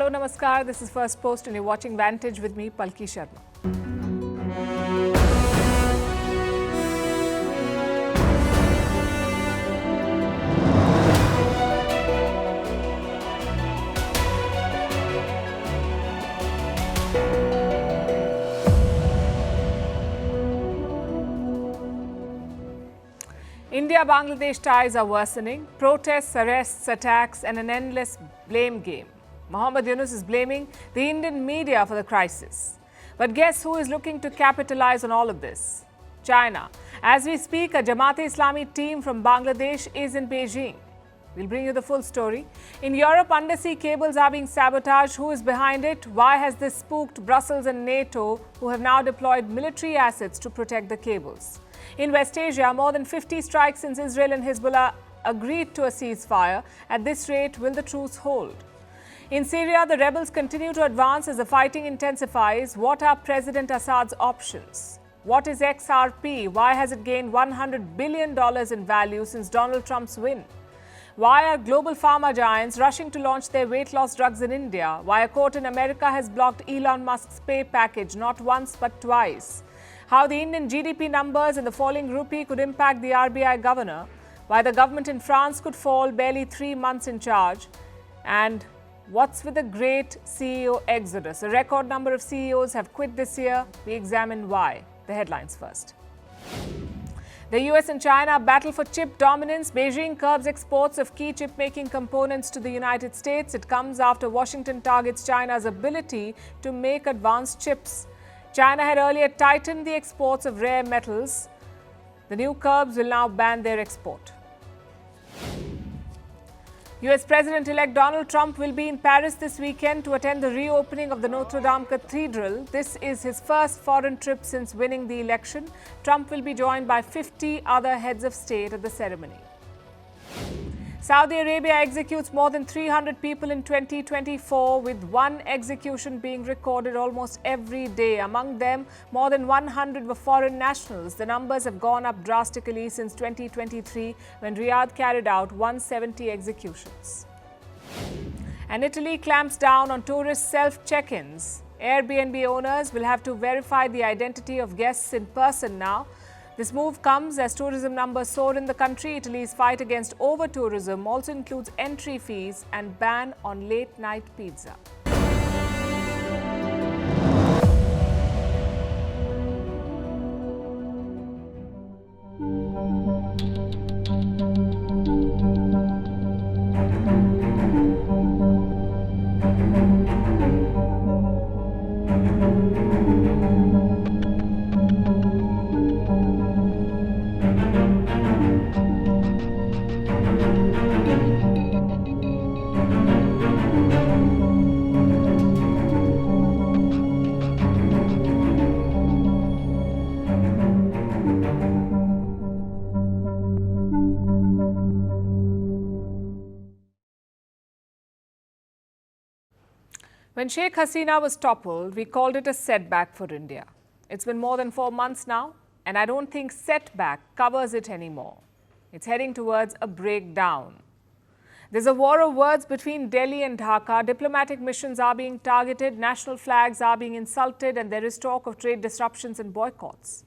Hello, Namaskar. This is Firstpost and you're watching Vantage with me, Palki Sharma. India-Bangladesh ties are worsening. Protests, arrests, attacks and an endless blame game. Mohammed Yunus is blaming the Indian media for the crisis. But guess who is looking to capitalize on all of this? China. As we speak, a Jamaat-e-Islami team from Bangladesh is in Beijing. We'll bring you the full story. In Europe, undersea cables are being sabotaged. Who is behind it? Why has this spooked Brussels and NATO, who have now deployed military assets to protect the cables? In West Asia, more than 50 strikes since Israel and Hezbollah agreed to a ceasefire. At this rate, will the truce hold? In Syria, the rebels continue to advance as the fighting intensifies. What are President Assad's options? What is XRP? Why has it gained $100 billion in value since Donald Trump's win? Why are global pharma giants rushing to launch their weight loss drugs in India? Why a court in America has blocked Elon Musk's pay package not once but twice? How the Indian GDP numbers and the falling rupee could impact the RBI governor? Why the government in France could fall barely 3 months in charge? And what's with the great CEO exodus? A record number of CEOs have quit this year. We examine why. The headlines first. The US and China battle for chip dominance. Beijing curbs exports of key chip-making components to the United States. It comes after Washington targets China's ability to make advanced chips. China had earlier tightened the exports of rare metals. The new curbs will now ban their export. US President-elect Donald Trump will be in Paris this weekend to attend the reopening of the Notre Dame Cathedral. This is his first foreign trip since winning the election. Trump will be joined by 50 other heads of state at the ceremony. Saudi Arabia executes more than 300 people in 2024, with one execution being recorded almost every day. Among them, more than 100 were foreign nationals. The numbers have gone up drastically since 2023, when Riyadh carried out 170 executions. And Italy clamps down on tourist self-check-ins. Airbnb owners will have to verify the identity of guests in person now. This move comes as tourism numbers soar in the country. Italy's fight against over-tourism also includes entry fees and ban on late-night pizza. When Sheikh Hasina was toppled, we called it a setback for India. It's been more than 4 months now, and I don't think setback covers it anymore. It's heading towards a breakdown. There's a war of words between Delhi and Dhaka. Diplomatic missions are being targeted, national flags are being insulted, and there is talk of trade disruptions and boycotts.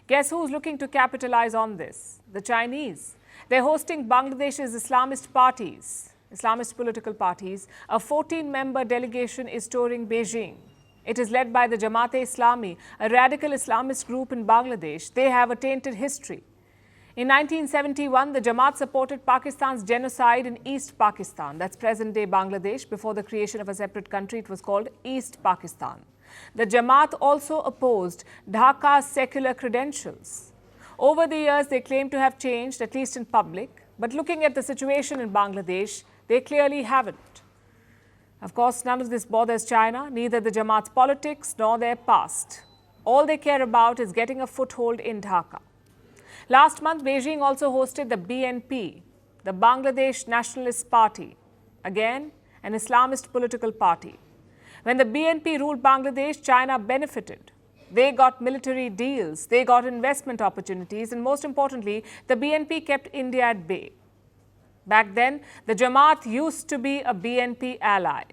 Guess who's looking to capitalize on this? The Chinese. They're hosting Bangladesh's Islamist political parties. A 14-member delegation is touring Beijing. It is led by the Jamaat-e-Islami, a radical Islamist group in Bangladesh. They have a tainted history. In 1971, the Jamaat supported Pakistan's genocide in East Pakistan. That's present-day Bangladesh. Before the creation of a separate country, it was called East Pakistan. The Jamaat also opposed Dhaka's secular credentials. Over the years, they claim to have changed, at least in public. But looking at the situation in Bangladesh, they clearly haven't. Of course, none of this bothers China, neither the Jamaat's politics nor their past. All they care about is getting a foothold in Dhaka. Last month, Beijing also hosted the BNP, the Bangladesh Nationalist Party, again, an Islamist political party. When the BNP ruled Bangladesh, China benefited. They got military deals, they got investment opportunities, and most importantly, the BNP kept India at bay. Back then, the Jamaat used to be a BNP ally.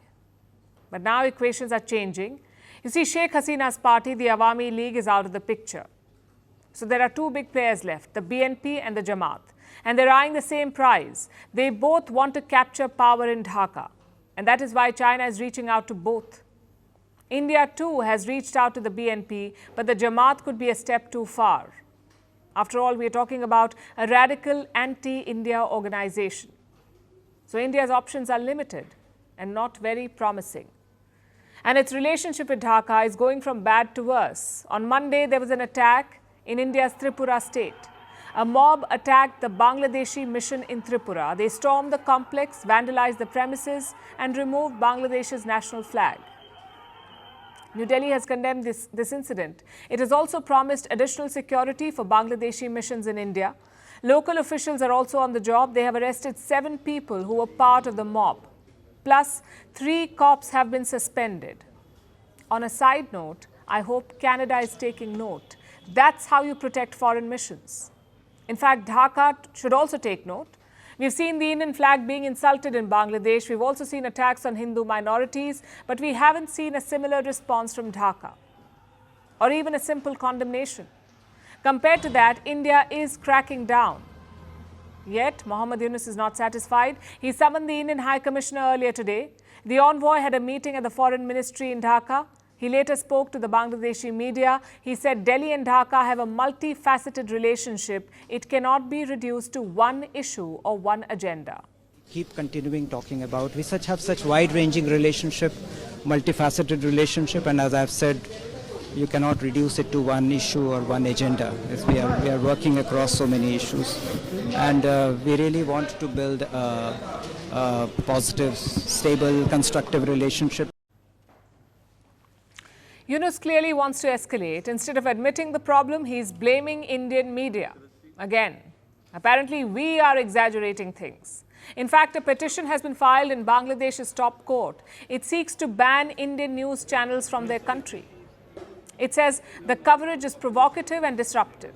But now equations are changing. You see, Sheikh Hasina's party, the Awami League, is out of the picture. So there are two big players left, the BNP and the Jamaat. And they're eyeing the same prize. They both want to capture power in Dhaka. And that is why China is reaching out to both. India too has reached out to the BNP, but the Jamaat could be a step too far. After all, we are talking about a radical anti-India organization. So India's options are limited and not very promising. And its relationship with Dhaka is going from bad to worse. On Monday, there was an attack in India's Tripura state. A mob attacked the Bangladeshi mission in Tripura. They stormed the complex, vandalized the premises, and removed Bangladesh's national flag. New Delhi has condemned this incident. It has also promised additional security for Bangladeshi missions in India. Local officials are also on the job. They have arrested 7 people who were part of the mob. Plus, 3 cops have been suspended. On a side note, I hope Canada is taking note. That's how you protect foreign missions. In fact, Dhaka should also take note. We've seen the Indian flag being insulted in Bangladesh. We've also seen attacks on Hindu minorities, but we haven't seen a similar response from Dhaka, or even a simple condemnation. Compared to that, India is cracking down. Yet, Mohammad Yunus is not satisfied. He summoned the Indian High Commissioner earlier today. The envoy had a meeting at the Foreign Ministry in Dhaka. He later spoke to the Bangladeshi media. He said Delhi and Dhaka have a multifaceted relationship. It cannot be reduced to one issue or one agenda. Keep continuing talking about. We have such wide-ranging relationship, multifaceted relationship, and as I've said, you cannot reduce it to one issue or one agenda. We are working across so many issues, and we really want to build a positive, stable, constructive relationship. Yunus clearly wants to escalate. Instead of admitting the problem, he's blaming Indian media. Again, apparently we are exaggerating things. In fact, a petition has been filed in Bangladesh's top court. It seeks to ban Indian news channels from their country. It says the coverage is provocative and disruptive.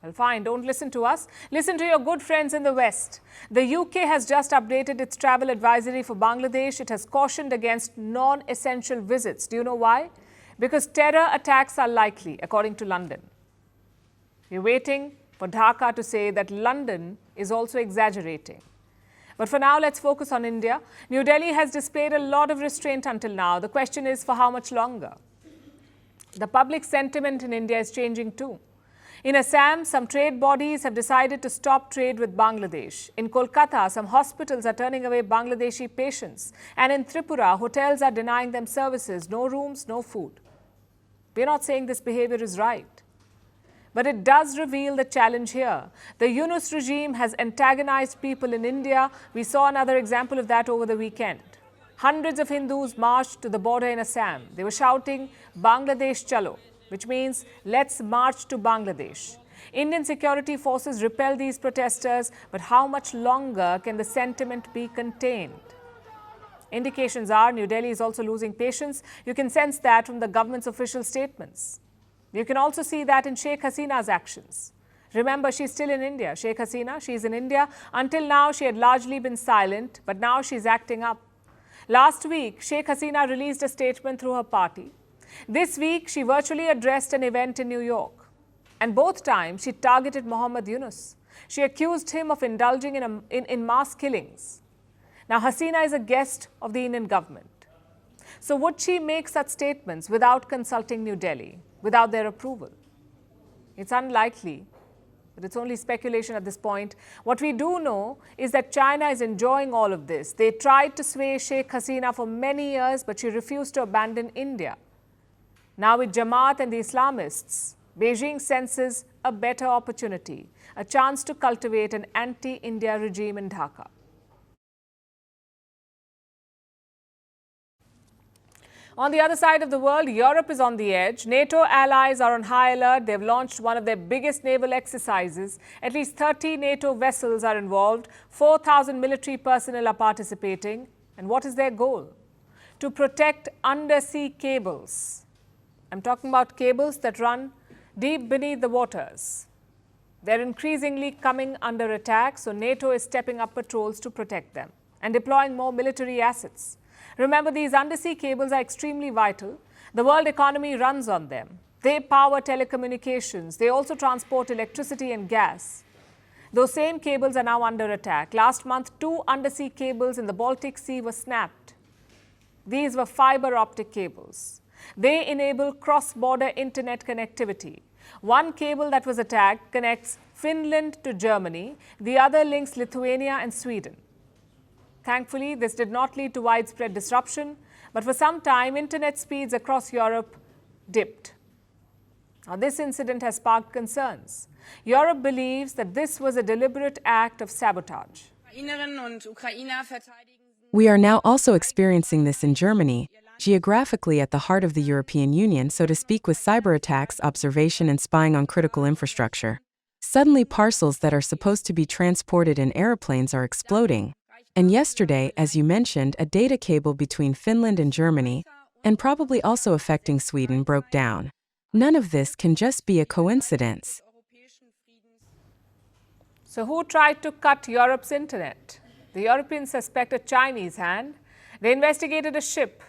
Well, fine, don't listen to us. Listen to your good friends in the West. The UK has just updated its travel advisory for Bangladesh. It has cautioned against non-essential visits. Do you know why? Because terror attacks are likely, according to London. We're waiting for Dhaka to say that London is also exaggerating. But for now, let's focus on India. New Delhi has displayed a lot of restraint until now. The question is, for how much longer? The public sentiment in India is changing too. In Assam, some trade bodies have decided to stop trade with Bangladesh. In Kolkata, some hospitals are turning away Bangladeshi patients. And in Tripura, hotels are denying them services, no rooms, no food. We're not saying this behavior is right. But it does reveal the challenge here. The Yunus regime has antagonized people in India. We saw another example of that over the weekend. Hundreds of Hindus marched to the border in Assam. They were shouting, Bangladesh Chalo, which means let's march to Bangladesh. Indian security forces repel these protesters, but how much longer can the sentiment be contained? Indications are New Delhi is also losing patience. You can sense that from the government's official statements. You can also see that in Sheikh Hasina's actions. Remember, she's still in India. Sheikh Hasina, she's in India. Until now, she had largely been silent, but now she's acting up. Last week, Sheikh Hasina released a statement through her party. This week, she virtually addressed an event in New York. And both times, she targeted Mohammad Yunus. She accused him of indulging in mass killings. Now, Hasina is a guest of the Indian government. So would she make such statements without consulting New Delhi, without their approval? It's unlikely, but it's only speculation at this point. What we do know is that China is enjoying all of this. They tried to sway Sheikh Hasina for many years, but she refused to abandon India. Now with Jamaat and the Islamists, Beijing senses a better opportunity, a chance to cultivate an anti-India regime in Dhaka. On the other side of the world, Europe is on the edge. NATO allies are on high alert. They've launched one of their biggest naval exercises. At least 30 NATO vessels are involved. 4,000 military personnel are participating. And what is their goal? To protect undersea cables. I'm talking about cables that run deep beneath the waters. They're increasingly coming under attack, so NATO is stepping up patrols to protect them and deploying more military assets. Remember, these undersea cables are extremely vital. The world economy runs on them. They power telecommunications. They also transport electricity and gas. Those same cables are now under attack. Last month, 2 undersea cables in the Baltic Sea were snapped. These were fiber optic cables. They enable cross-border internet connectivity. One cable that was attacked connects Finland to Germany. The other links Lithuania and Sweden. Thankfully, this did not lead to widespread disruption, but for some time, internet speeds across Europe dipped. Now, this incident has sparked concerns. Europe believes that this was a deliberate act of sabotage. We are now also experiencing this in Germany, geographically at the heart of the European Union, so to speak, with cyber attacks, observation, and spying on critical infrastructure. Suddenly, parcels that are supposed to be transported in airplanes are exploding. And yesterday, as you mentioned, a data cable between Finland and Germany, and probably also affecting Sweden, broke down. None of this can just be a coincidence. So who tried to cut Europe's internet? The Europeans suspect a Chinese hand. They investigated a ship,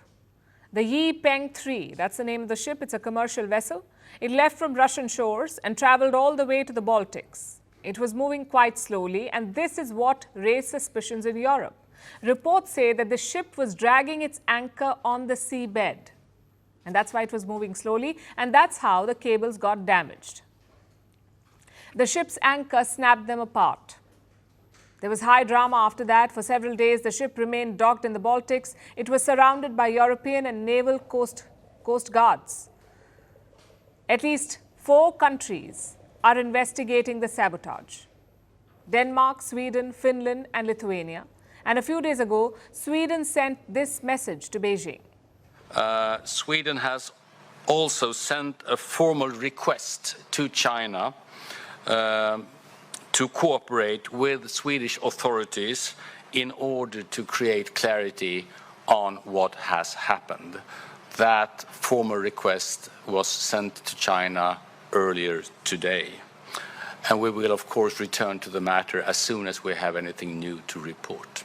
the Yipeng 3. That's the name of the ship. It's a commercial vessel. It left from Russian shores and traveled all the way to the Baltics. It was moving quite slowly, and this is what raised suspicions in Europe. Reports say that the ship was dragging its anchor on the seabed. And that's why it was moving slowly, and that's how the cables got damaged. The ship's anchor snapped them apart. There was high drama after that. For several days, the ship remained docked in the Baltics. It was surrounded by European and naval coast guards. At least 4 countries are investigating the sabotage: Denmark, Sweden, Finland, and Lithuania. And a few days ago, Sweden sent this message to Beijing. Sweden has also sent a formal request to China to cooperate with Swedish authorities in order to create clarity on what has happened. That formal request was sent to China earlier today. And we will, of course, return to the matter as soon as we have anything new to report.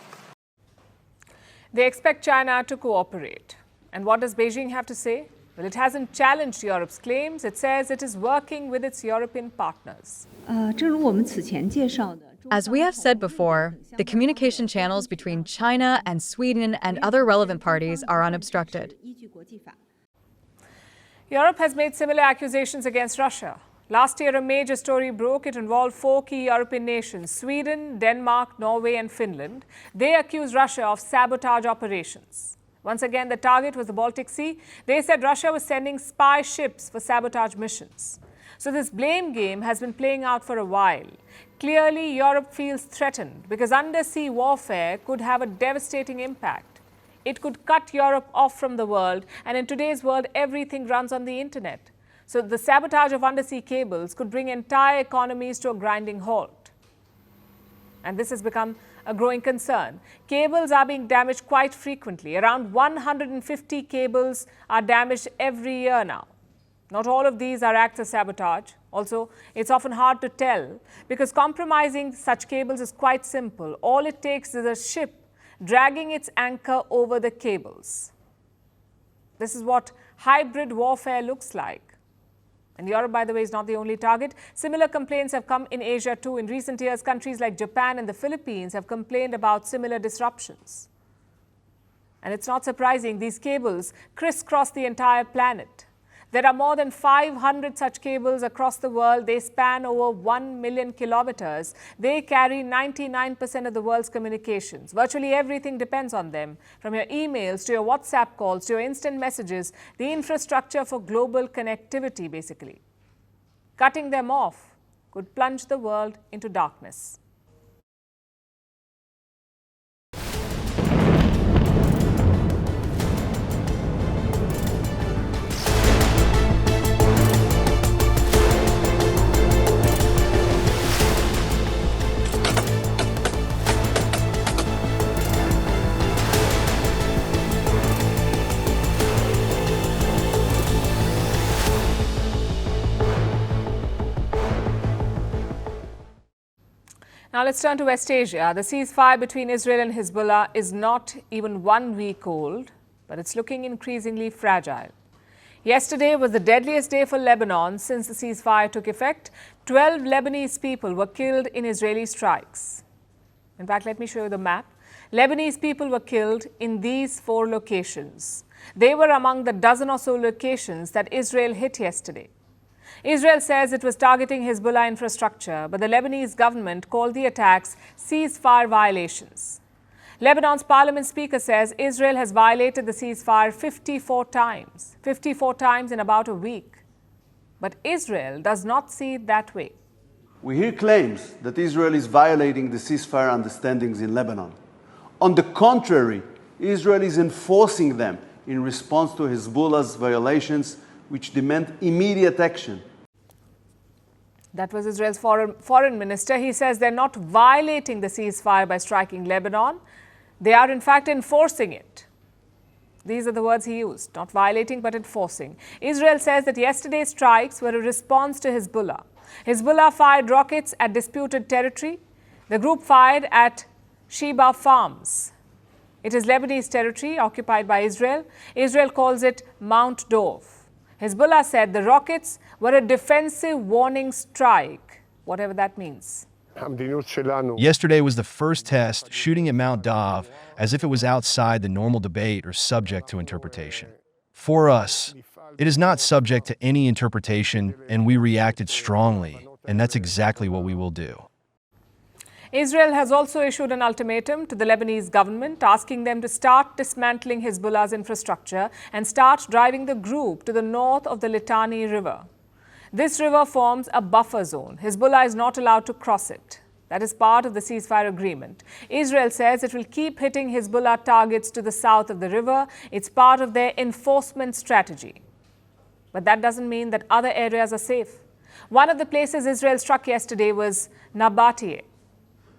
They expect China to cooperate. And what does Beijing have to say? Well, it hasn't challenged Europe's claims. It says it is working with its European partners. As we have said before, the communication channels between China and Sweden and other relevant parties are unobstructed. Europe has made similar accusations against Russia. Last year, a major story broke. It involved 4 key European nations: Sweden, Denmark, Norway, and Finland. They accused Russia of sabotage operations. Once again, the target was the Baltic Sea. They said Russia was sending spy ships for sabotage missions. So this blame game has been playing out for a while. Clearly, Europe feels threatened because undersea warfare could have a devastating impact. It could cut Europe off from the world, and in today's world, everything runs on the internet. So the sabotage of undersea cables could bring entire economies to a grinding halt. And this has become a growing concern. Cables are being damaged quite frequently. Around 150 cables are damaged every year now. Not all of these are acts of sabotage. Also, it's often hard to tell because compromising such cables is quite simple. All it takes is a ship dragging its anchor over the cables. This is what hybrid warfare looks like. And Europe, by the way, is not the only target. Similar complaints have come in Asia too. In recent years, countries like Japan and the Philippines have complained about similar disruptions. And it's not surprising, these cables crisscross the entire planet. There are more than 500 such cables across the world. They span over 1 million kilometers. They carry 99% of the world's communications. Virtually everything depends on them, from your emails to your WhatsApp calls to your instant messages, the infrastructure for global connectivity, basically. Cutting them off could plunge the world into darkness. Now let's turn to West Asia. The ceasefire between Israel and Hezbollah is not even 1 week old, but it's looking increasingly fragile. Yesterday was the deadliest day for Lebanon since the ceasefire took effect. 12 Lebanese people were killed in Israeli strikes. In fact, let me show you the map. Lebanese people were killed in these 4 locations. They were among the dozen or so locations that Israel hit yesterday. Israel says it was targeting Hezbollah infrastructure, but the Lebanese government called the attacks ceasefire violations. Lebanon's parliament speaker says Israel has violated the ceasefire 54 times in about a week. But Israel does not see it that way. We hear claims that Israel is violating the ceasefire understandings in Lebanon. On the contrary, Israel is enforcing them in response to Hezbollah's violations, which demand immediate action. That was Israel's foreign minister. He says they're not violating the ceasefire by striking Lebanon. They are, in fact, enforcing it. These are the words he used, not violating but enforcing. Israel says that yesterday's strikes were a response to Hezbollah. Hezbollah fired rockets at disputed territory. The group fired at Sheba Farms. It is Lebanese territory occupied by Israel. Israel calls it Mount Dov. Hezbollah said the rockets were a defensive warning strike, whatever that means. Yesterday was the first test shooting at Mount Dov as if it was outside the normal debate or subject to interpretation. For us, it is not subject to any interpretation, and we reacted strongly, and that's exactly what we will do. Israel has also issued an ultimatum to the Lebanese government, asking them to start dismantling Hezbollah's infrastructure and start driving the group to the north of the Litani River. This river forms a buffer zone. Hezbollah is not allowed to cross it. That is part of the ceasefire agreement. Israel says it will keep hitting Hezbollah targets to the south of the river. It's part of their enforcement strategy. But that doesn't mean that other areas are safe. One of the places Israel struck yesterday was Nabatea.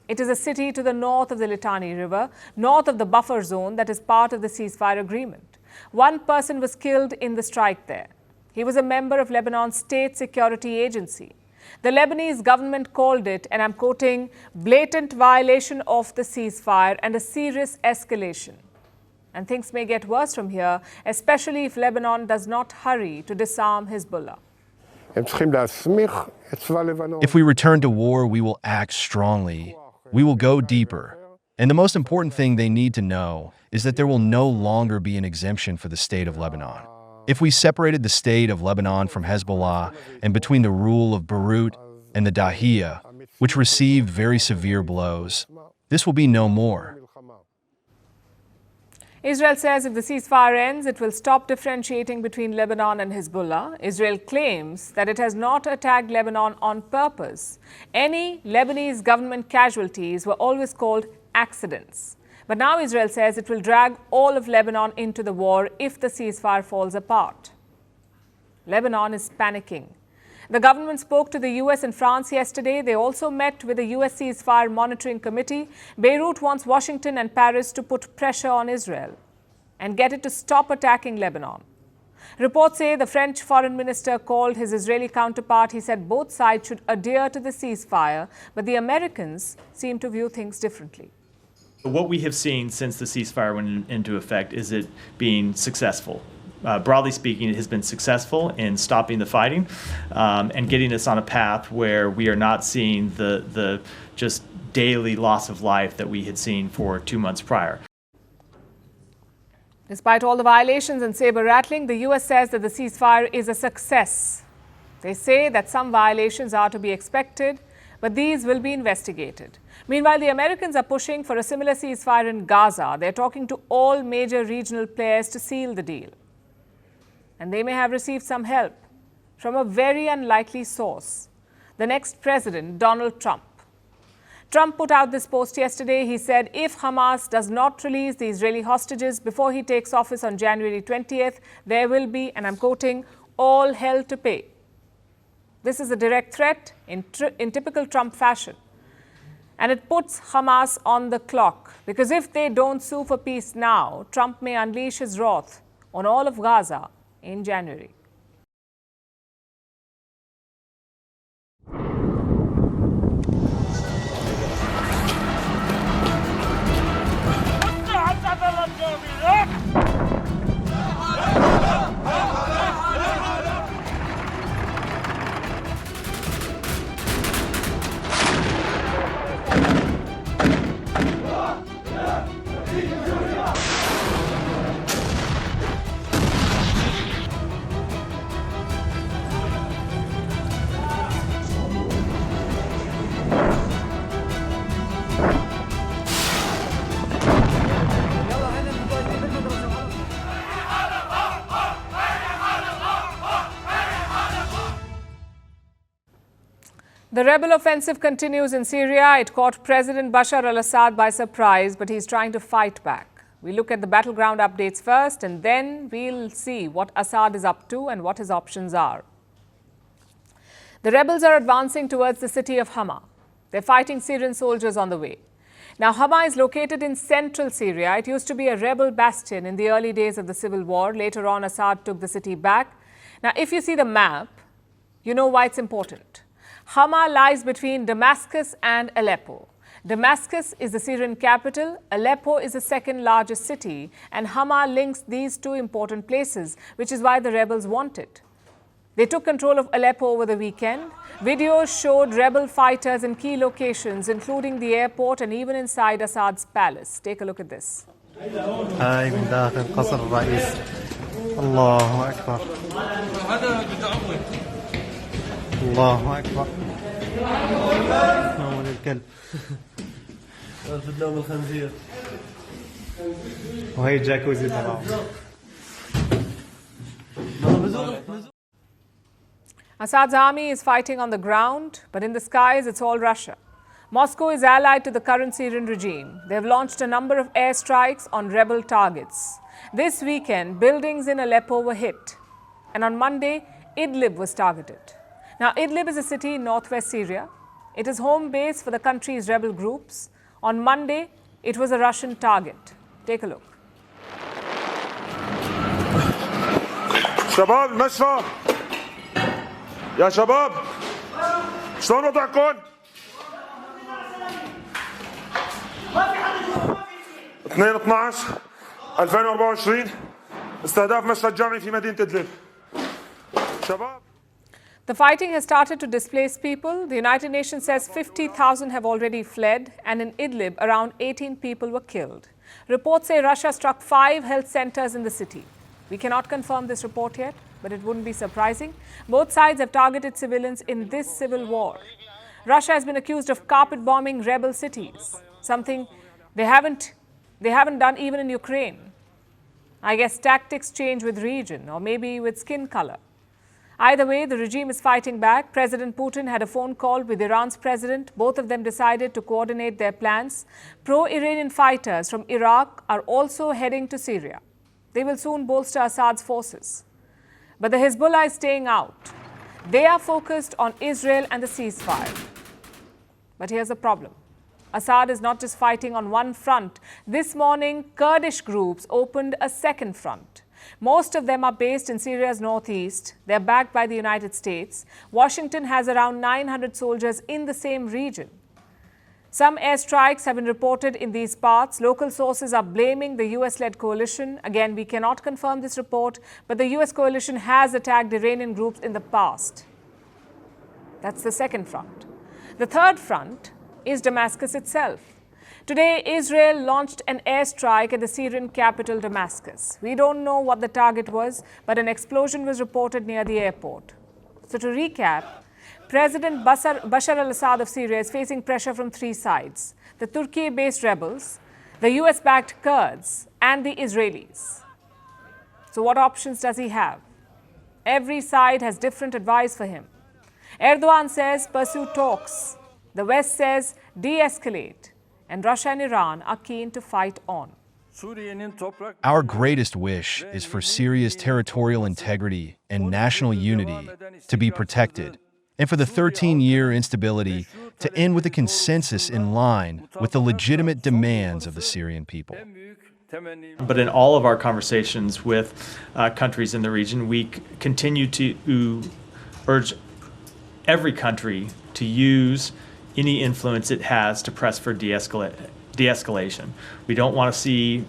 It is a city to the north of the Litani River, north of the buffer zone that is part of the ceasefire agreement. 1 person was killed in the strike there. He was a member of Lebanon's state security agency. The Lebanese government called it, and I'm quoting, blatant violation of the ceasefire and a serious escalation. And things may get worse from here, especially if Lebanon does not hurry to disarm Hezbollah. If we return to war, we will act strongly. We will go deeper. And the most important thing they need to know is that there will no longer be an exemption for the state of Lebanon. If we separated the state of Lebanon from Hezbollah and between the rule of Beirut and the Dahiya, which received very severe blows, this will be no more. Israel says if the ceasefire ends, it will stop differentiating between Lebanon and Hezbollah. Israel claims that it has not attacked Lebanon on purpose. Any Lebanese government casualties were always called accidents. But now Israel says it will drag all of Lebanon into the war if the ceasefire falls apart. Lebanon is panicking. The government spoke to the US and France yesterday. They also met with the US ceasefire monitoring committee. Beirut wants Washington and Paris to put pressure on Israel and get it to stop attacking Lebanon. Reports say the French foreign minister called his Israeli counterpart. He said both sides should adhere to the ceasefire, but the Americans seem to view things differently. What we have seen since the ceasefire went into effect is it being successful. Broadly speaking, it has been successful in stopping the fighting and getting us on a path where we are not seeing the just daily loss of life that we had seen for 2 months prior. Despite all the violations and saber-rattling, the US says that the ceasefire is a success. They say that some violations are to be expected, but these will be investigated. Meanwhile, the Americans are pushing for a similar ceasefire in Gaza. They're talking to all major regional players to seal the deal. And they may have received some help from a very unlikely source, the next president, Donald Trump. Trump put out this post yesterday. He said if Hamas does not release the Israeli hostages before he takes office on January 20th, there will be, and I'm quoting, all hell to pay. This is a direct threat in typical Trump fashion. And it puts Hamas on the clock, because if they don't sue for peace now, Trump may unleash his wrath on all of Gaza in January. The rebel offensive continues in Syria. It caught President Bashar al-Assad by surprise, but he's trying to fight back. We look at the battleground updates first, and then we'll see what Assad is up to and what his options are. The rebels are advancing towards the city of Hama. They're fighting Syrian soldiers on the way. Now, Hama is located in central Syria. It used to be a rebel bastion in the early days of the civil war. Later on, Assad took the city back. Now, if you see the map, you know why it's important. Hama lies between Damascus and Aleppo. Damascus is the Syrian capital, Aleppo is the second largest city, and Hama links these two important places, which is why the rebels want it. They took control of Aleppo over the weekend. Videos showed rebel fighters in key locations, including the airport and even inside Assad's palace. Take a look at this. هاي من داخل قصر الرئيس. الله أكبر. الله أكبر. نوم الكلب. نوم الخنزير. وهي الجاكوزي تبعه. Assad's army is fighting on the ground, but in the skies, it's all Russia. Moscow is allied to the current Syrian regime. They have launched a number of airstrikes on rebel targets. This weekend, buildings in Aleppo were hit. And on Monday, Idlib was targeted. Now, Idlib is a city in northwest Syria. It is home base for the country's rebel groups. On Monday, it was a Russian target. Take a look. شباب المشفى يا شباب شلون وضعكم؟ 2/12/2024 استهداف مشفى الجامعي في مدينة إدلب. شباب The fighting has started to displace people. The United Nations says 50,000 have already fled, and in Idlib, around 18 people were killed. Reports say Russia struck 5 health centers in the city. We cannot confirm this report yet, but it wouldn't be surprising. Both sides have targeted civilians in this civil war. Russia has been accused of carpet bombing rebel cities, something they haven't done even in Ukraine. I guess tactics change with region, or maybe with skin color. Either way, the regime is fighting back. President Putin had a phone call with Iran's president. Both of them decided to coordinate their plans. Pro-Iranian fighters from Iraq are also heading to Syria. They will soon bolster Assad's forces. But the Hezbollah is staying out. They are focused on Israel and the ceasefire. But here's the problem. Assad is not just fighting on one front. This morning, Kurdish groups opened a second front. Most of them are based in Syria's northeast. They're backed by the United States. Washington has around 900 soldiers in the same region. Some airstrikes have been reported in these parts. Local sources are blaming the US-led coalition. Again, we cannot confirm this report, but the US coalition has attacked Iranian groups in the past. That's the second front. The third front is Damascus itself. Today, Israel launched an airstrike at the Syrian capital, Damascus. We don't know what the target was, but an explosion was reported near the airport. So to recap, President Bashar al-Assad of Syria is facing pressure from 3 sides: the Turkey-based rebels, the US-backed Kurds, and the Israelis. So what options does he have? Every side has different advice for him. Erdogan says pursue talks. The West says de-escalate. And Russia and Iran are keen to fight on. Our greatest wish is for Syria's territorial integrity and national unity to be protected, and for the 13-year instability to end with a consensus in line with the legitimate demands of the Syrian people. But in all of our conversations with countries in the region, we continue to urge every country to use any influence it has to press for de-escalation. We don't want to see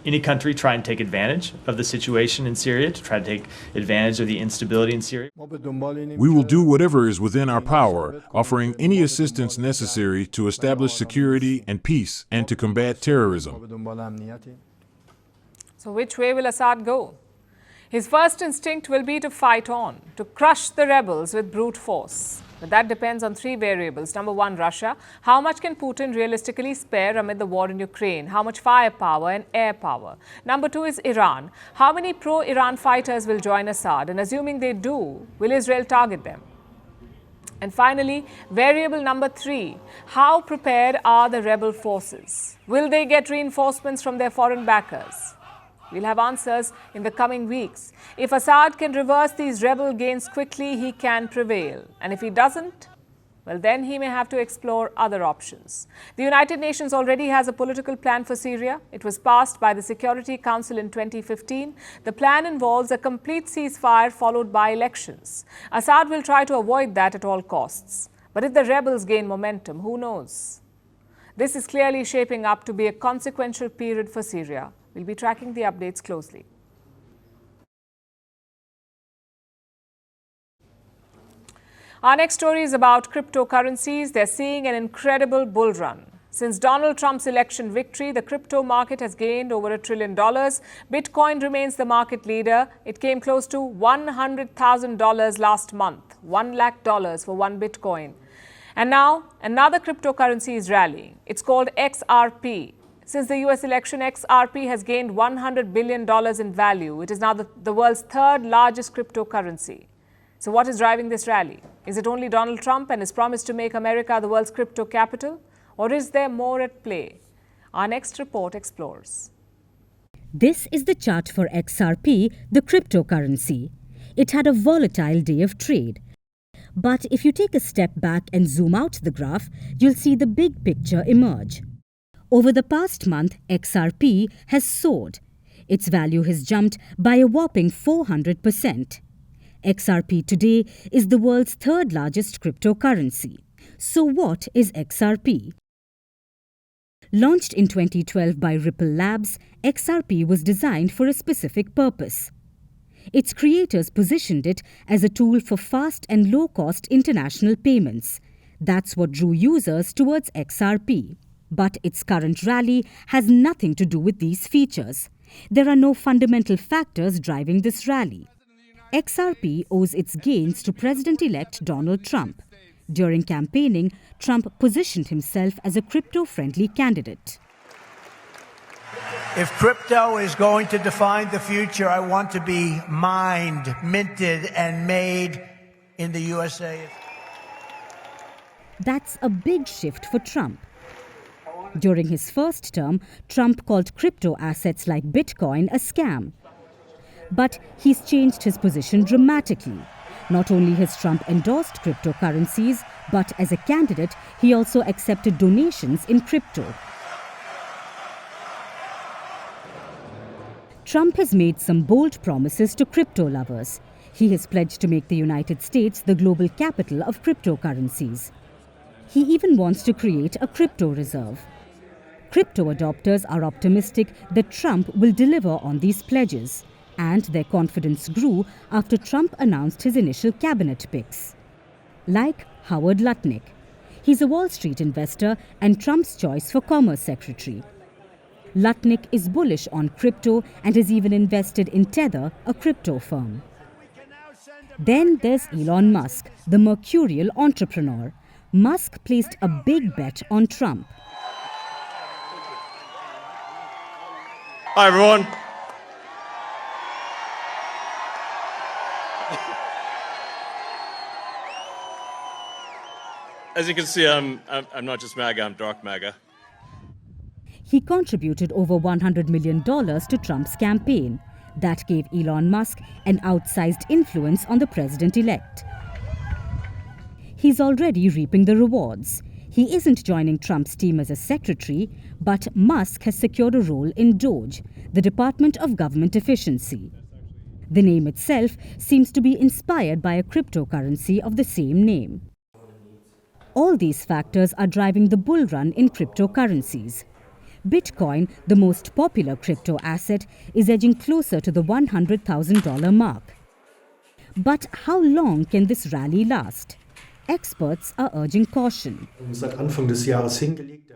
any country try and take advantage of the situation in Syria, to try to take advantage of the instability in Syria. We will do whatever is within our power, offering any assistance necessary to establish security and peace and to combat terrorism. So which way will Assad go? His first instinct will be to fight on, to crush the rebels with brute force. But that depends on 3 variables. Number 1, Russia. How much can Putin realistically spare amid the war in Ukraine? How much firepower and air power? Number 2 is Iran. How many pro-Iran fighters will join Assad? And assuming they do, will Israel target them? And finally, variable number 3, how prepared are the rebel forces? Will they get reinforcements from their foreign backers? We'll have answers in the coming weeks. If Assad can reverse these rebel gains quickly, he can prevail. And if he doesn't, well, then he may have to explore other options. The United Nations already has a political plan for Syria. It was passed by the Security Council in 2015. The plan involves a complete ceasefire followed by elections. Assad will try to avoid that at all costs. But if the rebels gain momentum, who knows? This is clearly shaping up to be a consequential period for Syria. We'll be tracking the updates closely. Our next story is about cryptocurrencies. They're seeing an incredible bull run. Since Donald Trump's election victory, the crypto market has gained over $1 trillion. Bitcoin remains the market leader. It came close to $100,000 last month, $1 lakh for one Bitcoin. And now another cryptocurrency is rallying. It's called XRP. Since the US election, XRP has gained $100 billion in value. It is now the world's third largest cryptocurrency. So what is driving this rally? Is it only Donald Trump and his promise to make America the world's crypto capital? Or is there more at play? Our next report explores. This is the chart for XRP, the cryptocurrency. It had a volatile day of trade. But if you take a step back and zoom out the graph, you'll see the big picture emerge. Over the past month, XRP has soared. Its value has jumped by a whopping 400%. XRP today is the world's third largest cryptocurrency. So what is XRP? Launched in 2012 by Ripple Labs, XRP was designed for a specific purpose. Its creators positioned it as a tool for fast and low-cost international payments. That's what drew users towards XRP. But its current rally has nothing to do with these features. There are no fundamental factors driving this rally. XRP owes its gains to President-elect Donald Trump. During campaigning, Trump positioned himself as a crypto-friendly candidate. If crypto is going to define the future, I want to be mined, minted, and made in the USA. That's a big shift for Trump. During his first term, Trump called crypto assets like Bitcoin a scam. But he's changed his position dramatically. Not only has Trump endorsed cryptocurrencies, but as a candidate, he also accepted donations in crypto. Trump has made some bold promises to crypto lovers. He has pledged to make the United States the global capital of cryptocurrencies. He even wants to create a crypto reserve. Crypto adopters are optimistic that Trump will deliver on these pledges, and their confidence grew after Trump announced his initial cabinet picks. Like Howard Lutnick. He's a Wall Street investor and Trump's choice for Commerce Secretary. Lutnick is bullish on crypto and has even invested in Tether, a crypto firm. Then there's Elon Musk, the mercurial entrepreneur. Musk placed a big bet on Trump. Hi, everyone. As you can see, I'm not just MAGA, I'm dark MAGA. He contributed over $100 million to Trump's campaign. That gave Elon Musk an outsized influence on the president-elect. He's already reaping the rewards. He isn't joining Trump's team as a secretary, but Musk has secured a role in DOGE, the Department of Government Efficiency. The name itself seems to be inspired by a cryptocurrency of the same name. All these factors are driving the bull run in cryptocurrencies. Bitcoin, the most popular crypto asset, is edging closer to the $100,000 mark. But how long can this rally last? Experts are urging caution.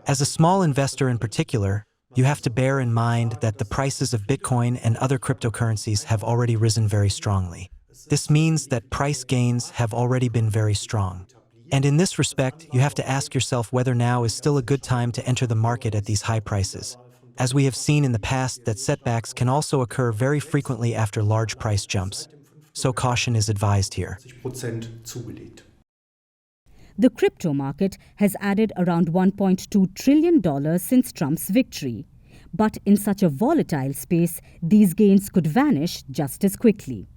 As a small investor in particular, you have to bear in mind that the prices of Bitcoin and other cryptocurrencies have already risen very strongly. This means that price gains have already been very strong. And in this respect, you have to ask yourself whether now is still a good time to enter the market at these high prices. As we have seen in the past, that setbacks can also occur very frequently after large price jumps. So caution is advised here. the crypto market has added around $1.2 trillion since Trump's victory. But in such a volatile space, these gains could vanish just as quickly.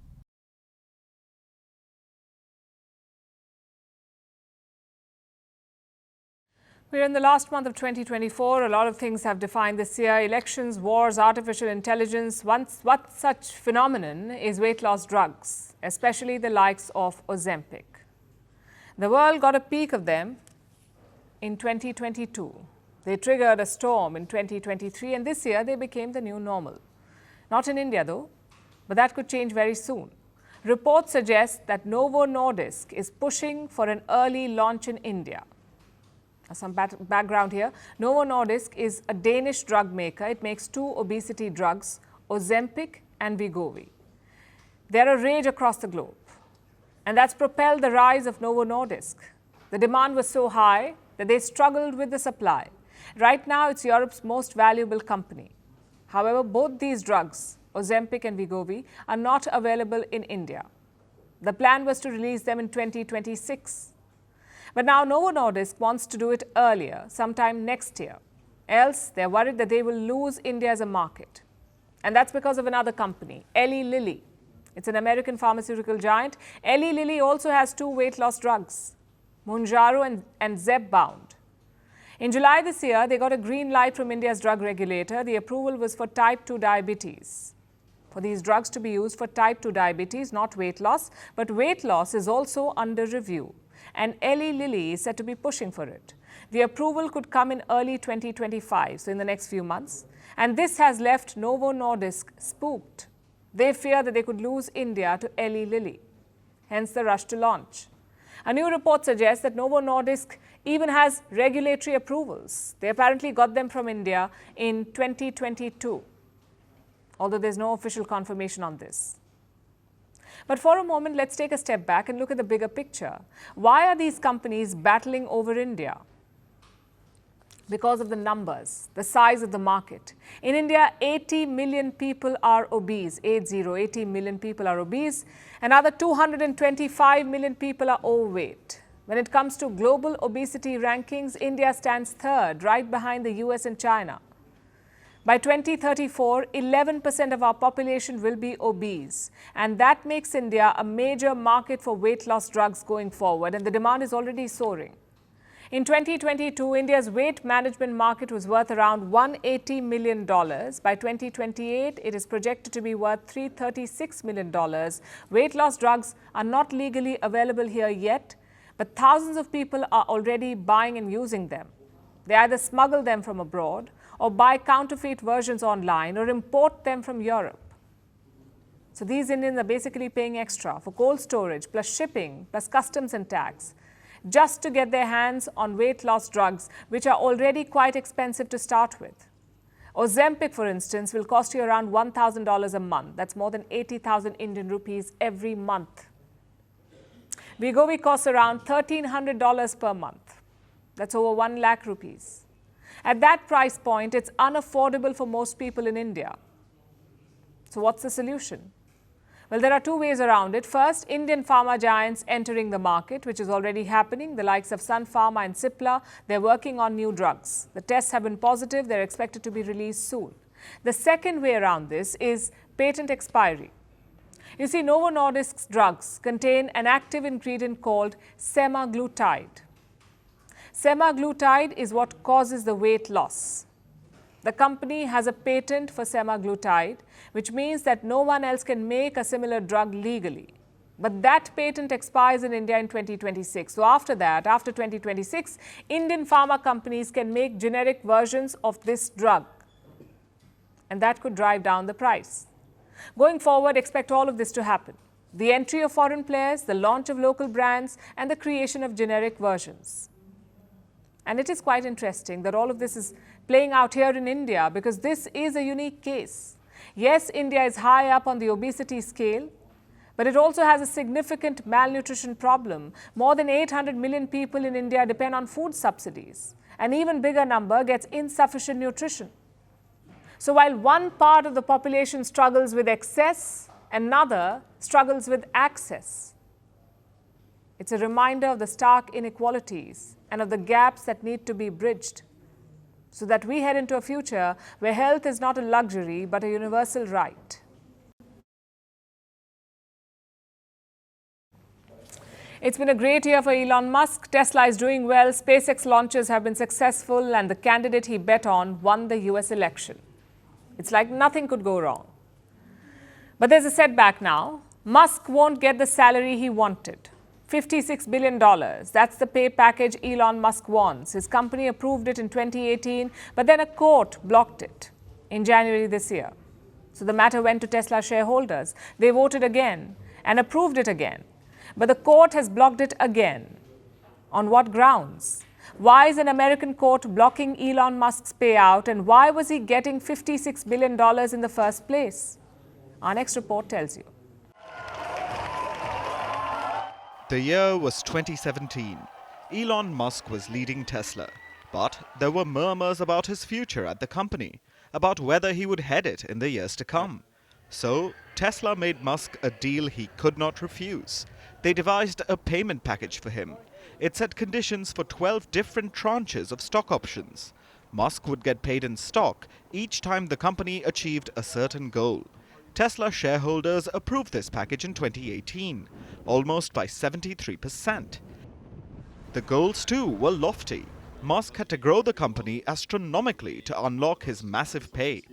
We're in the last month of 2024. A lot of things have defined this year: elections, wars, artificial intelligence. One such phenomenon is weight loss drugs, especially the likes of Ozempic. The world got a peek of them in 2022. They triggered a storm in 2023, and this year they became the new normal. Not in India, though, but that could change very soon. Reports suggest that Novo Nordisk is pushing for an early launch in India. Some background here. Novo Nordisk is a Danish drug maker. It makes two obesity drugs, Ozempic and Wegovy. They're a rage across the globe, and that's propelled the rise of Novo Nordisk. The demand was so high that they struggled with the supply. Right now, it's Europe's most valuable company. However, both these drugs, Ozempic and Wegovy, are not available in India. The plan was to release them in 2026. But now Novo Nordisk wants to do it earlier, sometime next year. Else, they're worried that they will lose India as a market. And that's because of another company, Eli Lilly. It's an American pharmaceutical giant. Eli Lilly also has two weight loss drugs, Mounjaro and Zepbound. In July this year, they got a green light from India's drug regulator. The approval was for type 2 diabetes. For these drugs to be used for type 2 diabetes, not weight loss, but weight loss is also under review. And Eli Lilly is said to be pushing for it. The approval could come in early 2025, so in the next few months. And this has left Novo Nordisk spooked. They fear that they could lose India to Eli Lilly, hence the rush to launch. A new report suggests that Novo Nordisk even has regulatory approvals. They apparently got them from India in 2022, although there's no official confirmation on this. But for a moment, let's take a step back and look at the bigger picture. Why are these companies battling over India? Because of the numbers, the size of the market. In India, 80 million people are obese. 80 million people are obese. Another 225 million people are overweight. When it comes to global obesity rankings, India stands third, right behind the US and China. By 2034, 11% of our population will be obese, and that makes India a major market for weight loss drugs going forward, and the demand is already soaring. In 2022, India's weight management market was worth around $180 million. By 2028, it is projected to be worth $336 million. Weight loss drugs are not legally available here yet, but thousands of people are already buying and using them. They either smuggle them from abroad, or buy counterfeit versions online, or import them from Europe. So these Indians are basically paying extra for cold storage, plus shipping, plus customs and tax, just to get their hands on weight loss drugs, which are already quite expensive to start with. Ozempic, for instance, will cost you around $1,000 a month. That's more than 80,000 Indian rupees every month. Wegovy costs around $1,300 per month. That's over 1 lakh rupees. At that price point, it's unaffordable for most people in India. So what's the solution? Well, there are two ways around it. First, Indian pharma giants entering the market, which is already happening. The likes of Sun Pharma and Cipla, they're working on new drugs. The tests have been positive. They're expected to be released soon. The second way around this is patent expiry. You see, Novo Nordisk's drugs contain an active ingredient called semaglutide. Semaglutide is what causes the weight loss. The company has a patent for semaglutide, which means that no one else can make a similar drug legally. But that patent expires in India in 2026. So after that, after 2026, Indian pharma companies can make generic versions of this drug. And that could drive down the price. Going forward, expect all of this to happen. The entry of foreign players, the launch of local brands, and the creation of generic versions. And it is quite interesting that all of this is playing out here in India, because this is a unique case. Yes, India is high up on the obesity scale, but it also has a significant malnutrition problem. More than 800 million people in India depend on food subsidies. An even bigger number gets insufficient nutrition. So while one part of the population struggles with excess, another struggles with access. It's a reminder of the stark inequalities and of the gaps that need to be bridged so that we head into a future where health is not a luxury but a universal right. It's been a great year for Elon Musk. Tesla is doing well, SpaceX launches have been successful, and the candidate he bet on won the US election. It's like nothing could go wrong. But there's a setback now. Musk won't get the salary he wanted. $56 billion. That's the pay package Elon Musk wants. His company approved it in 2018, but then a court blocked it in January this year. So the matter went to Tesla shareholders. They voted again and approved it again. But the court has blocked it again. On what grounds? Why is an American court blocking Elon Musk's payout, and why was he getting $56 billion in the first place? Our next report tells you. The year was 2017. Elon Musk was leading Tesla, but there were murmurs about his future at the company, about whether he would head it in the years to come. So Tesla made Musk a deal he could not refuse. They devised a payment package for him. It set conditions for 12 different tranches of stock options. Musk would get paid in stock each time the company achieved a certain goal. Tesla shareholders approved this package in 2018, almost by 73%. The goals, too, were lofty. Musk had to grow the company astronomically to unlock his massive pay.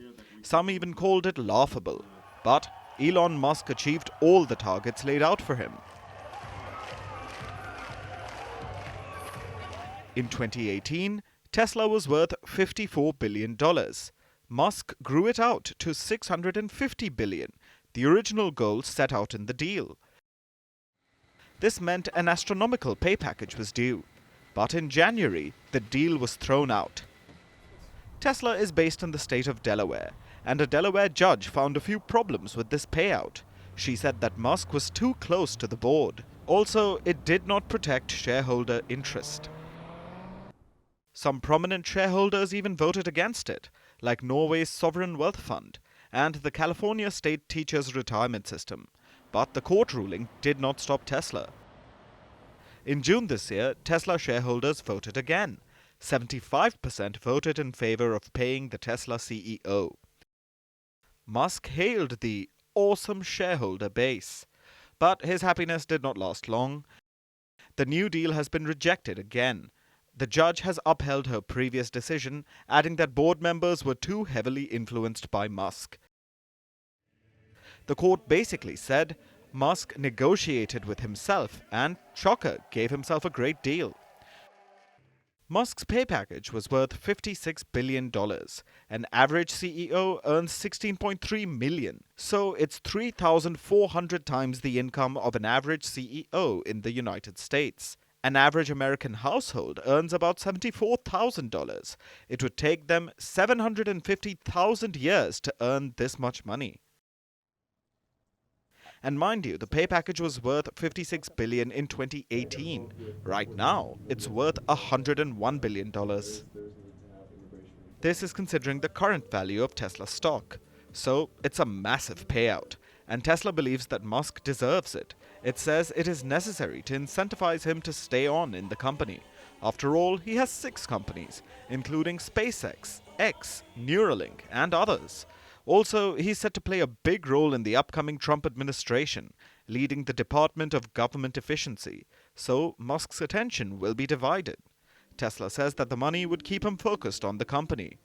Some even called it laughable. But Elon Musk achieved all the targets laid out for him. In 2018, Tesla was worth $54 billion. Musk grew it out to $650 billion, the original goal set out in the deal. This meant an astronomical pay package was due. But in January, the deal was thrown out. Tesla is based in the state of Delaware, and a Delaware judge found a few problems with this payout. She said that Musk was too close to the board. Also, it did not protect shareholder interest. Some prominent shareholders even voted against it, like Norway's sovereign wealth fund and the California State Teachers Retirement System. But the court ruling did not stop Tesla. In June this year, Tesla shareholders voted again. 75% voted in favor of paying the Tesla CEO. Musk hailed the awesome shareholder base. But his happiness did not last long. The new deal has been rejected again. The judge has upheld her previous decision, adding that board members were too heavily influenced by Musk. The court basically said Musk negotiated with himself and, shocker, gave himself a great deal. Musk's pay package was worth $56 billion. An average CEO earns $16.3 million, so it's 3,400 times the income of an average CEO in the United States. An average American household earns about $74,000. It would take them 750,000 years to earn this much money. And mind you, the pay package was worth $56 billion in 2018. Right now, it's worth $101 billion. This is considering the current value of Tesla stock. So it's a massive payout. And Tesla believes that Musk deserves it. It says it is necessary to incentivize him to stay on in the company. After all, he has 6 companies, including SpaceX, X, Neuralink, and others. Also, he's set to play a big role in the upcoming Trump administration, leading the Department of Government Efficiency. So Musk's attention will be divided. Tesla says that the money would keep him focused on the company.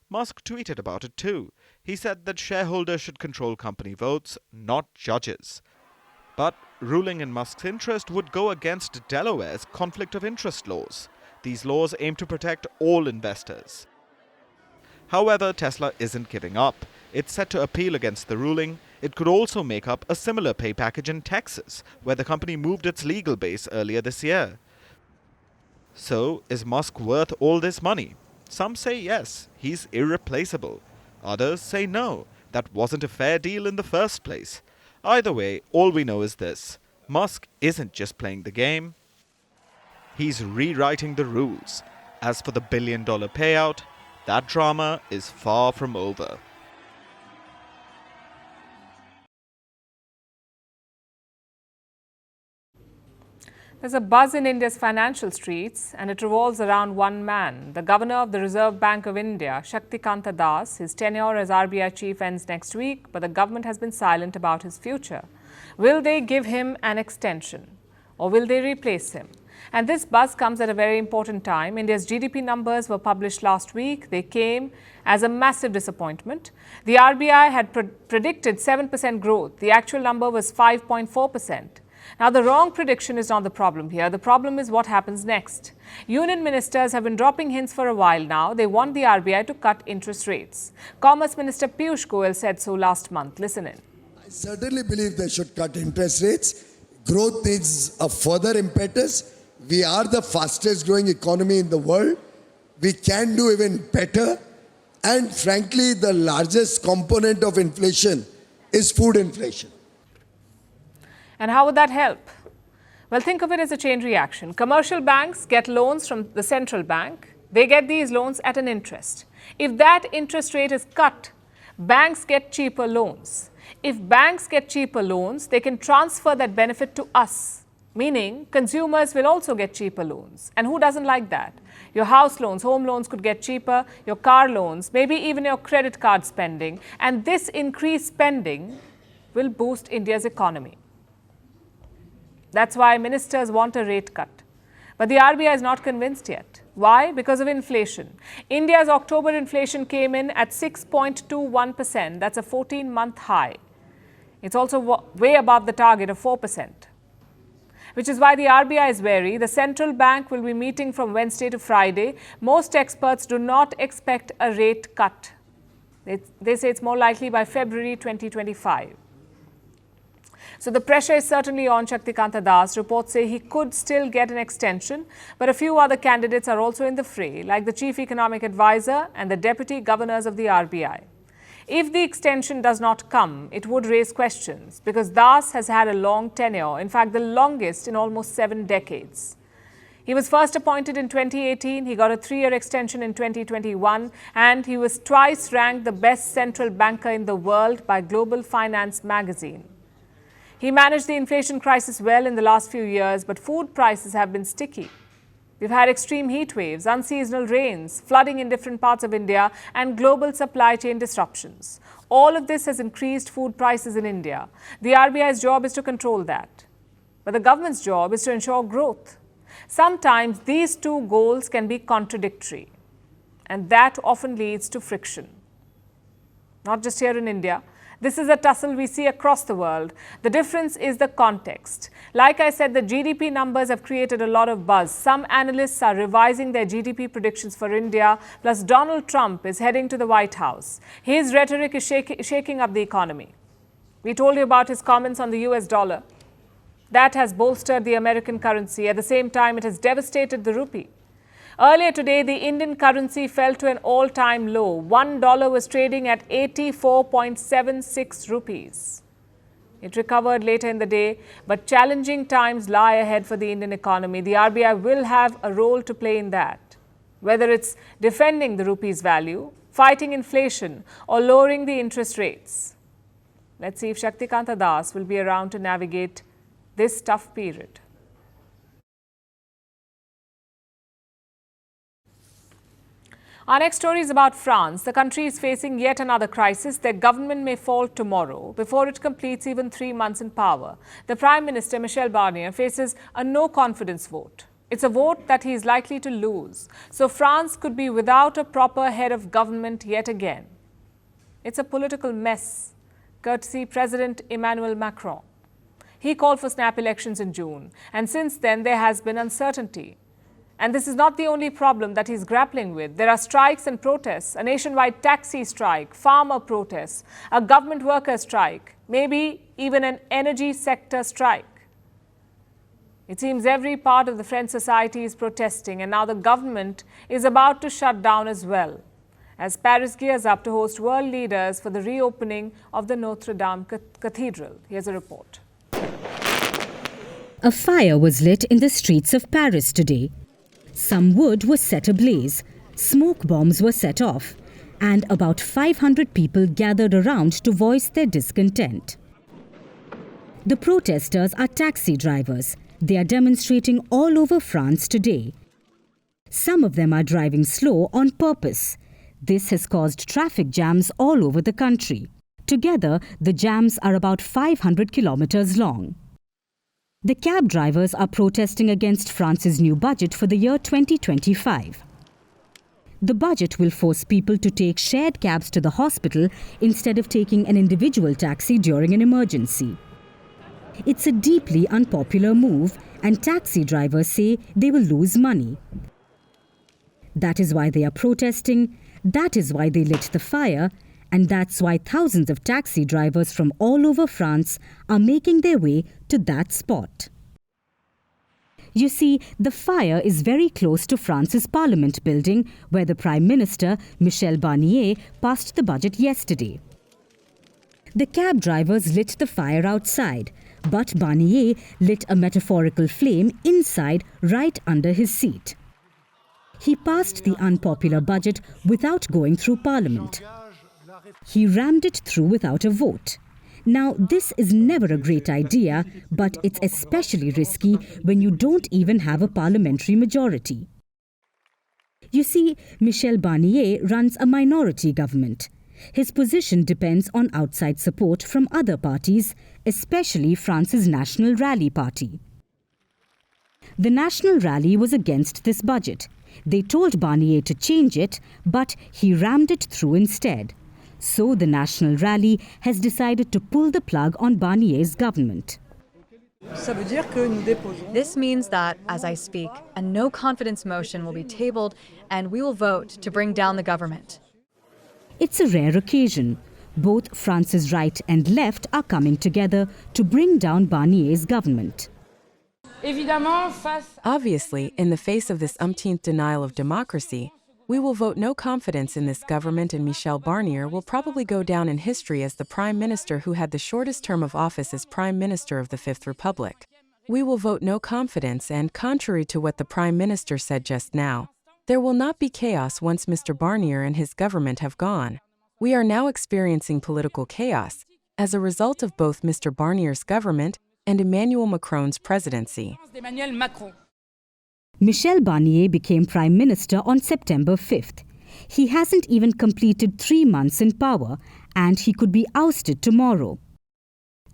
Musk tweeted about it too. He said that shareholders should control company votes, not judges. But ruling in Musk's interest would go against Delaware's conflict of interest laws. These laws aim to protect all investors. However, Tesla isn't giving up. It's set to appeal against the ruling. It could also make up a similar pay package in Texas, where the company moved its legal base earlier this year. So, is Musk worth all this money? Some say yes, he's irreplaceable. Others say no, that wasn't a fair deal in the first place. Either way, all we know is this: Musk isn't just playing the game, he's rewriting the rules. As for the billion-dollar payout, that drama is far from over. There's a buzz in India's financial streets, and it revolves around one man, the Governor of the Reserve Bank of India, Shaktikanta Das. His tenure as RBI chief ends next week, but the government has been silent about his future. Will they give him an extension, or will they replace him? And this buzz comes at a very important time. India's GDP numbers were published last week. They came as a massive disappointment. The RBI had predicted 7% growth. The actual number was 5.4%. Now, the wrong prediction is not the problem here. The problem is what happens next. Union ministers have been dropping hints for a while now. They want the RBI to cut interest rates. Commerce Minister Piyush Goyal said so last month. Listen in. I certainly believe they should cut interest rates. Growth needs a further impetus. We are the fastest growing economy in the world. We can do even better. And frankly, the largest component of inflation is food inflation. And how would that help? Well, think of it as a chain reaction. Commercial banks get loans from the central bank. They get these loans at an interest. If that interest rate is cut, banks get cheaper loans. If banks get cheaper loans, they can transfer that benefit to us, meaning consumers will also get cheaper loans. And who doesn't like that? Your house loans, home loans could get cheaper, your car loans, maybe even your credit card spending. And this increased spending will boost India's economy. That's why ministers want a rate cut. But the RBI is not convinced yet. Why? Because of inflation. India's October inflation came in at 6.21%. That's a 14-month high. It's also way above the target of 4%. Which is why the RBI is wary. The central bank will be meeting from Wednesday to Friday. Most experts do not expect a rate cut. They say it's more likely by February 2025. So the pressure is certainly on Shaktikanta Das. Reports say he could still get an extension, but a few other candidates are also in the fray, like the chief economic advisor and the deputy governors of the RBI. If the extension does not come, it would raise questions because Das has had a long tenure, in fact, the longest in almost 7 decades. He was first appointed in 2018, he got a 3-year extension in 2021, and he was twice ranked the best central banker in the world by Global Finance magazine. He managed the inflation crisis well in the last few years, but food prices have been sticky. We've had extreme heat waves, unseasonal rains, flooding in different parts of India, and global supply chain disruptions. All of this has increased food prices in India. The RBI's job is to control that. But the government's job is to ensure growth. Sometimes these two goals can be contradictory, and that often leads to friction. Not just here in India. This is a tussle we see across the world. The difference is the context. Like I said, the GDP numbers have created a lot of buzz. Some analysts are revising their GDP predictions for India, plus Donald Trump is heading to the White House. His rhetoric is shaking up the economy. We told you about his comments on the US dollar. That has bolstered the American currency. At the same time, it has devastated the rupee. Earlier today, the Indian currency fell to an all-time low. $1 was trading at 84.76 rupees. It recovered later in the day, but challenging times lie ahead for the Indian economy. The RBI will have a role to play in that, whether it's defending the rupee's value, fighting inflation, or lowering the interest rates. Let's see if Shaktikanta Das will be around to navigate this tough period. Our next story is about France. The country is facing yet another crisis. Their government may fall tomorrow before it completes even 3 months in power. The Prime Minister, Michel Barnier, faces a no-confidence vote. It's a vote that he is likely to lose. So France could be without a proper head of government yet again. It's a political mess, courtesy President Emmanuel Macron. He called for snap elections in June, and since then there has been uncertainty. And this is not the only problem that he's grappling with. There are strikes and protests, a nationwide taxi strike, farmer protests, a government worker strike, maybe even an energy sector strike. It seems every part of the French society is protesting, and now the government is about to shut down as well, as Paris gears up to host world leaders for the reopening of the Notre Dame Cathedral. Here's a report. A fire was lit in the streets of Paris today. Some wood was set ablaze, smoke bombs were set off, and about 500 people gathered around to voice their discontent. The protesters are taxi drivers. They are demonstrating all over France today. Some of them are driving slow on purpose. This has caused traffic jams all over the country. Together, the jams are about 500 kilometers long. The cab drivers are protesting against France's new budget for the year 2025. The budget will force people to take shared cabs to the hospital instead of taking an individual taxi during an emergency. It's a deeply unpopular move, and taxi drivers say they will lose money. That is why they are protesting, that is why they lit the fire, and that's why thousands of taxi drivers from all over France are making their way to that spot. You see, the fire is very close to France's Parliament building, where the Prime Minister, Michel Barnier, passed the budget yesterday. The cab drivers lit the fire outside, but Barnier lit a metaphorical flame inside, right under his seat. He passed the unpopular budget without going through Parliament. He rammed it through without a vote. Now, this is never a great idea, but it's especially risky when you don't even have a parliamentary majority. You see, Michel Barnier runs a minority government. His position depends on outside support from other parties, especially France's National Rally Party. The National Rally was against this budget. They told Barnier to change it, but he rammed it through instead. So the National Rally has decided to pull the plug on Barnier's government. This means that, as I speak, a no-confidence motion will be tabled and we will vote to bring down the government. It's a rare occasion. Both France's right and left are coming together to bring down Barnier's government. Obviously, in the face of this umpteenth denial of democracy, we will vote no confidence in this government, and Michel Barnier will probably go down in history as the Prime Minister who had the shortest term of office as Prime Minister of the Fifth Republic. We will vote no confidence, and contrary to what the Prime Minister said just now, there will not be chaos once Mr. Barnier and his government have gone. We are now experiencing political chaos as a result of both Mr. Barnier's government and Emmanuel Macron's presidency. Michel Barnier became Prime Minister on September 5th. He hasn't even completed 3 months in power, and he could be ousted tomorrow.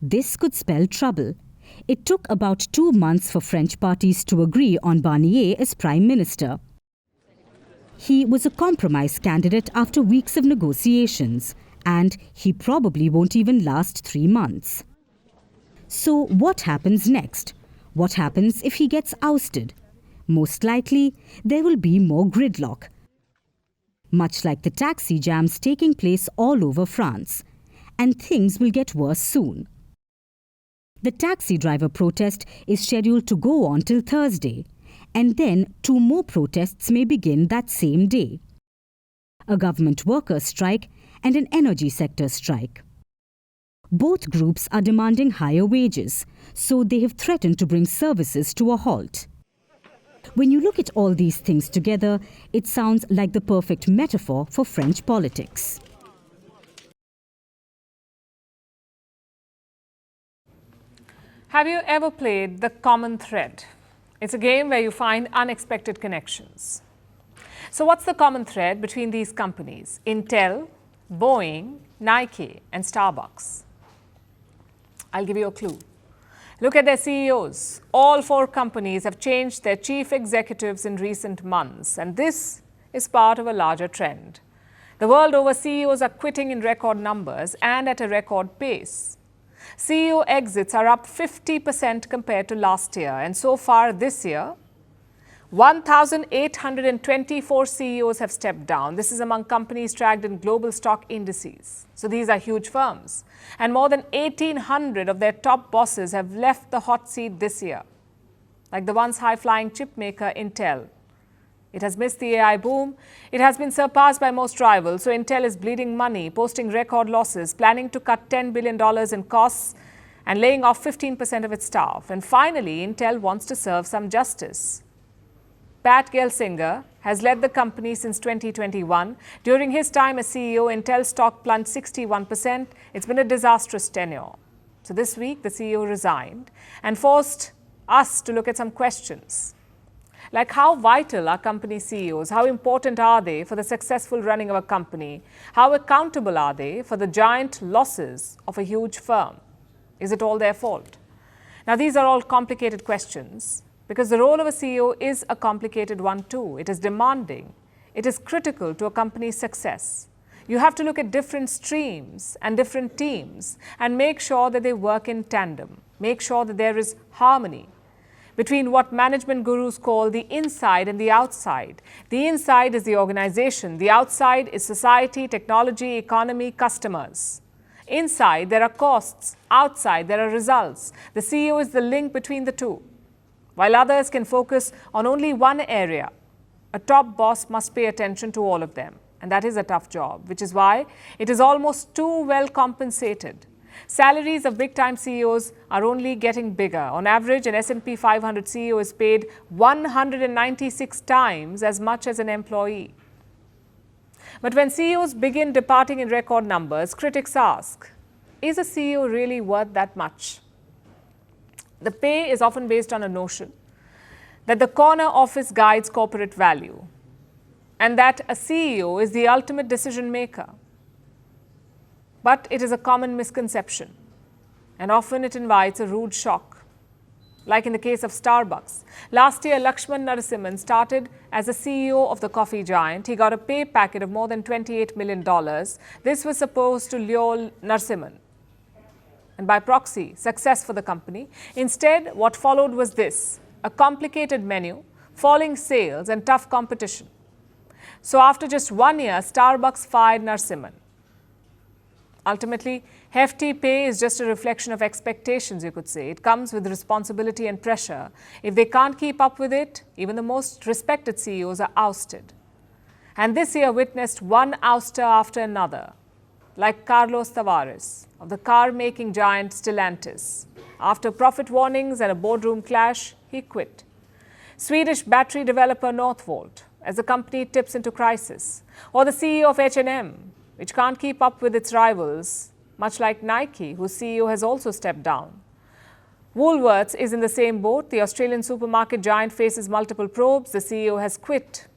This could spell trouble. It took about 2 months for French parties to agree on Barnier as Prime Minister. He was a compromise candidate after weeks of negotiations, and he probably won't even last 3 months. So what happens next? What happens if he gets ousted? Most likely, there will be more gridlock, much like the taxi jams taking place all over France, and things will get worse soon. The taxi driver protest is scheduled to go on till Thursday, and then 2 more protests may begin that same day. A government workers' strike and an energy sector strike. Both groups are demanding higher wages, so they have threatened to bring services to a halt. When you look at all these things together, it sounds like the perfect metaphor for French politics. Have you ever played The Common Thread? It's a game where you find unexpected connections. So what's the common thread between these companies? Intel, Boeing, Nike, and Starbucks. I'll give you a clue. Look at their CEOs. All 4 companies have changed their chief executives in recent months, and this is part of a larger trend. The world over, CEOs are quitting in record numbers and at a record pace. CEO exits are up 50% compared to last year, and so far this year, 1,824 CEOs have stepped down. This is among companies tracked in global stock indices. So these are huge firms. And more than 1,800 of their top bosses have left the hot seat this year, like the once high-flying chip maker Intel. It has missed the AI boom. It has been surpassed by most rivals. So Intel is bleeding money, posting record losses, planning to cut $10 billion in costs and laying off 15% of its staff. And finally, Intel wants to serve some justice. Pat Gelsinger has led the company since 2021. During his time as CEO, Intel stock plunged 61%. It's been a disastrous tenure. So this week, the CEO resigned and forced us to look at some questions. Like, how vital are company CEOs? How important are they for the successful running of a company? How accountable are they for the giant losses of a huge firm? Is it all their fault? Now, these are all complicated questions because the role of a CEO is a complicated one too. It is demanding. It is critical to a company's success. You have to look at different streams and different teams and make sure that they work in tandem. Make sure that there is harmony between what management gurus call the inside and the outside. The inside is the organization. The outside is society, technology, economy, customers. Inside, there are costs. Outside, there are results. The CEO is the link between the two. While others can focus on only one area, a top boss must pay attention to all of them. And that is a tough job, which is why it is almost too well compensated. Salaries of big-time CEOs are only getting bigger. On average, an S&P 500 CEO is paid 196 times as much as an employee. But when CEOs begin departing in record numbers, critics ask, is a CEO really worth that much? The pay is often based on a notion that the corner office guides corporate value and that a CEO is the ultimate decision maker. But it is a common misconception, and often it invites a rude shock. Like in the case of Starbucks. Last year, Lakshman Narasimhan started as a CEO of the coffee giant. He got a pay packet of more than $28 million. This was supposed to lure Narasimhan, and by proxy, success for the company. Instead, what followed was this: a complicated menu, falling sales, and tough competition. So after just 1 year, Starbucks fired Narasimhan. Ultimately, hefty pay is just a reflection of expectations, you could say. It comes with responsibility and pressure. If they can't keep up with it, even the most respected CEOs are ousted. And this year witnessed one ouster after another, like Carlos Tavares of the car-making giant Stellantis. After profit warnings and a boardroom clash, he quit. Swedish battery developer Northvolt, as the company tips into crisis. Or the CEO of H&M, which can't keep up with its rivals, much like Nike, whose CEO has also stepped down. Woolworths is in the same boat. The Australian supermarket giant faces multiple probes. The CEO has quit.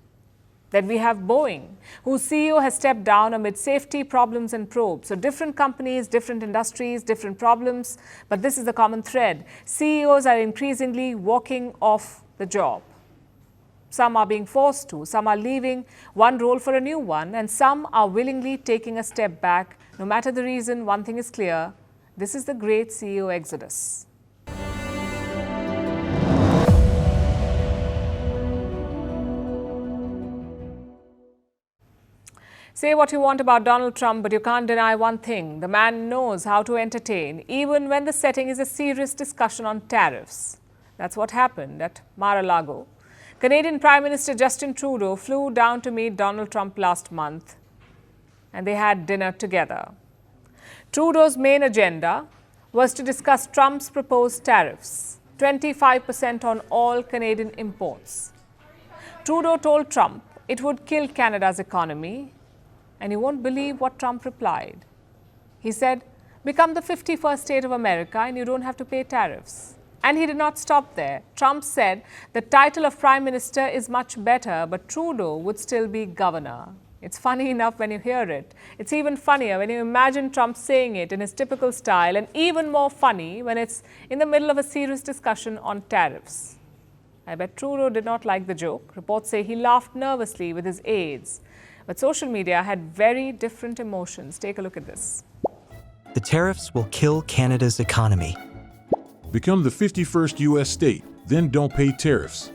Then we have Boeing, whose CEO has stepped down amid safety problems and probes. So different companies, different industries, different problems. But this is the common thread. CEOs are increasingly walking off the job. Some are being forced to, some are leaving one role for a new one, and some are willingly taking a step back. No matter the reason, one thing is clear: this is the great CEO exodus. Say what you want about Donald Trump, but you can't deny one thing: the man knows how to entertain, even when the setting is a serious discussion on tariffs. That's what happened at Mar-a-Lago. Canadian Prime Minister Justin Trudeau flew down to meet Donald Trump last month, and they had dinner together. Trudeau's main agenda was to discuss Trump's proposed tariffs, 25% on all Canadian imports. Trudeau told Trump it would kill Canada's economy, and you won't believe what Trump replied. He said, "Become the 51st state of America and you don't have to pay tariffs." And he did not stop there. Trump said the title of Prime Minister is much better, but Trudeau would still be governor. It's funny enough when you hear it. It's even funnier when you imagine Trump saying it in his typical style, and even more funny when it's in the middle of a serious discussion on tariffs. I bet Trudeau did not like the joke. Reports say he laughed nervously with his aides. But social media had very different emotions. Take a look at this. The tariffs will kill Canada's economy. Become the 51st U.S. state, then don't pay tariffs.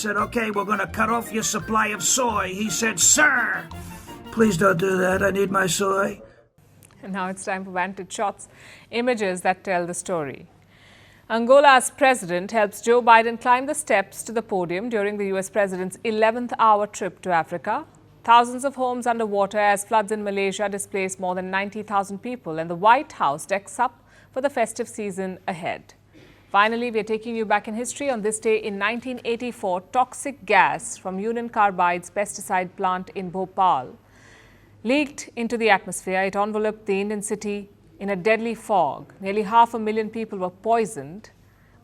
said, okay, we're going to cut off your supply of soy. He said, sir, please don't do that. I need my soy. And now it's time for Vantage Shots, images that tell the story. Angola's president helps Joe Biden climb the steps to the podium during the US president's 11th hour trip to Africa. Thousands of homes underwater as floods in Malaysia displace more than 90,000 people, and the White House decks up for the festive season ahead. Finally, we are taking you back in history. On this day in 1984, toxic gas from Union Carbide's pesticide plant in Bhopal leaked into the atmosphere. It enveloped the Indian city in a deadly fog. Nearly 500,000 people were poisoned.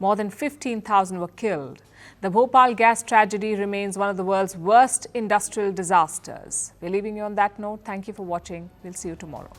More than 15,000 were killed. The Bhopal gas tragedy remains one of the world's worst industrial disasters. We're leaving you on that note. Thank you for watching. We'll see you tomorrow.